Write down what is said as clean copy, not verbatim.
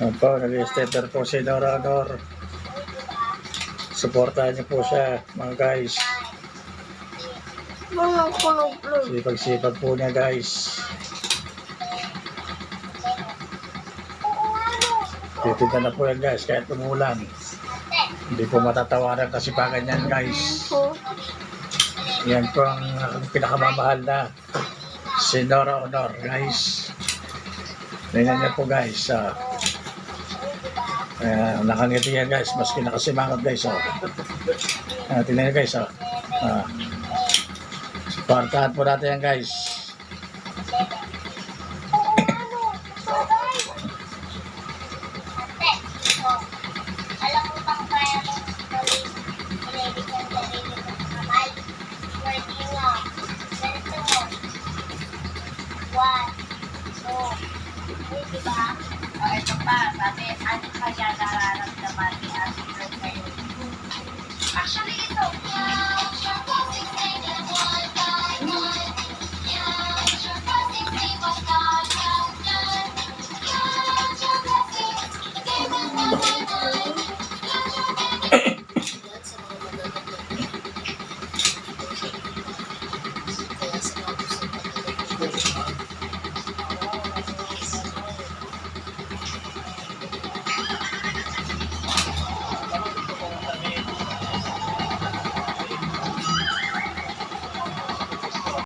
Yan po, nag-stepper po si Dorador. Supportahan niyo po siya, mga guys. Sipag-sipag po niya, guys. Titinda na po yan, guys, kahit umulan. Hindi po matatawaran kasi pa ganyan, guys. Yan po ang pinakamamahal na si Nora Honor, guys. Tingnan niyo po, guys. Nakangiti yan, guys. Maski nakasimangot, guys. Tingnan niyo, guys. Supportahan po natin yan, guys. Diba? Ito pa, sabi, ano kaya